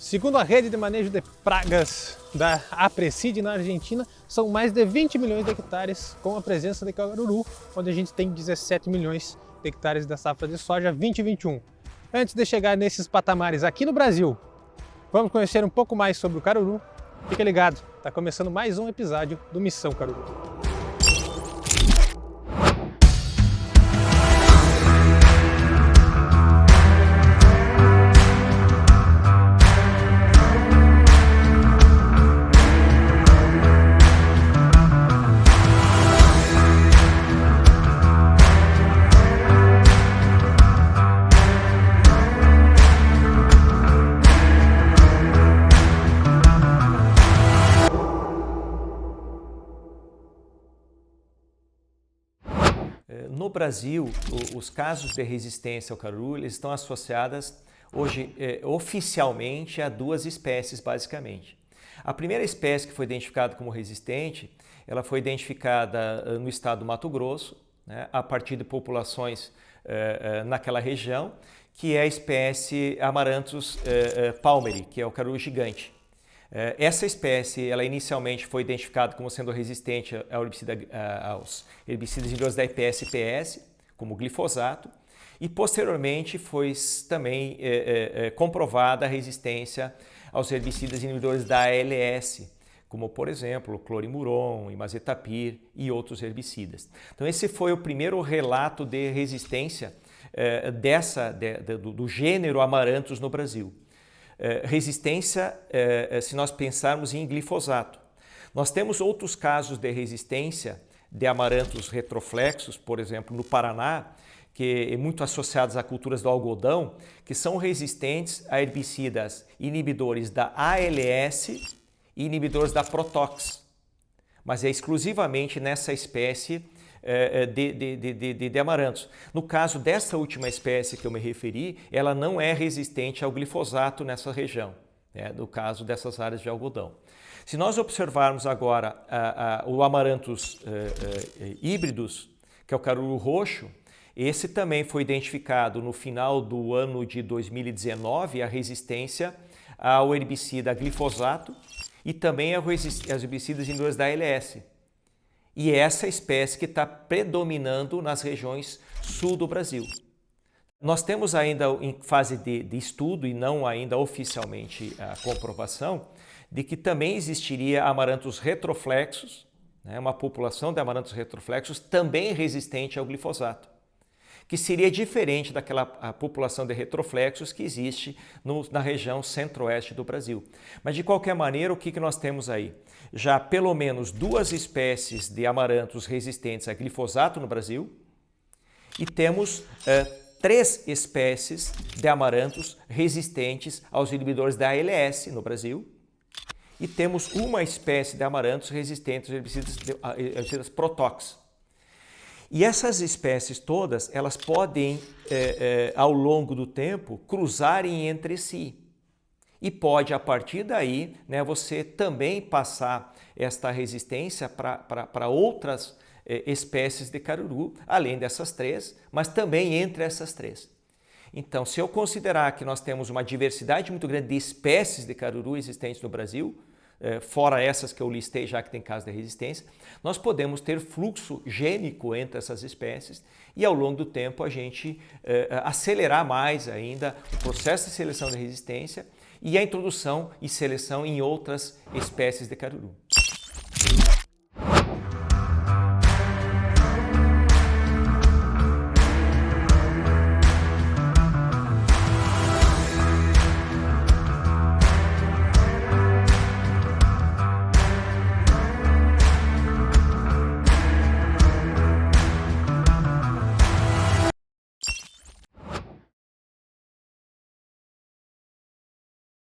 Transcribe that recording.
Segundo a rede de manejo de pragas da Aprecide na Argentina, são mais de 20 milhões de hectares com a presença de caruru, onde a gente tem 17 milhões de hectares da safra de soja 2021. Antes de chegar nesses patamares aqui no Brasil, vamos conhecer um pouco mais sobre o caruru. Fica ligado, está começando mais um episódio do Missão Caruru. No Brasil, os casos de resistência ao caruru eles estão associados hoje oficialmente a duas espécies, basicamente. A primeira espécie que foi identificada como resistente, ela foi identificada no estado do Mato Grosso, né, a partir de populações naquela região, que é a espécie Amaranthus palmeri, que é o caruru gigante. Essa espécie, ela inicialmente foi identificada como sendo resistente aos herbicidas inibidores da EPS-PS, como o glifosato, e posteriormente foi também comprovada a resistência aos herbicidas inibidores da ALS, como por exemplo o clorimuron, imazethapir e outros herbicidas. Então esse foi o primeiro relato de resistência do gênero Amaranthus no Brasil. Resistência, se nós pensarmos em glifosato. Nós temos outros casos de resistência de Amaranthus retroflexus, por exemplo, no Paraná, que é muito associados a culturas do algodão, que são resistentes a herbicidas inibidores da ALS e inibidores da Protox, mas é exclusivamente nessa espécie de Amaranthus. No caso dessa última espécie que eu me referi, ela não é resistente ao glifosato nessa região, né, no caso dessas áreas de algodão. Se nós observarmos agora o Amaranthus híbridos, que é o caruru roxo, esse também foi identificado no final do ano de 2019, a resistência ao herbicida glifosato e também aos herbicidas inibidores da ALS. E é essa espécie que está predominando nas regiões sul do Brasil. Nós temos ainda em fase de estudo e não ainda oficialmente a comprovação de que também existiria Amaranthus retroflexus, né, uma população de Amaranthus retroflexus também resistente ao glifosato, que seria diferente daquela população de retroflexos que existe na região centro-oeste do Brasil. Mas, de qualquer maneira, o que nós temos aí? Já pelo menos duas espécies de Amaranthus resistentes a glifosato no Brasil e temos três espécies de Amaranthus resistentes aos inibidores da ALS no Brasil e temos uma espécie de Amaranthus resistente aos herbicidas Protox. E essas espécies todas, elas podem, ao longo do tempo, cruzarem entre si. E pode, a partir daí, né, você também passar esta resistência para outras espécies de caruru, além dessas três, mas também entre essas três. Então, se eu considerar que nós temos uma diversidade muito grande de espécies de caruru existentes no Brasil, fora essas que eu listei já que tem casos de resistência, nós podemos ter fluxo gênico entre essas espécies e ao longo do tempo a gente acelerar mais ainda o processo de seleção de resistência e a introdução e seleção em outras espécies de caruru.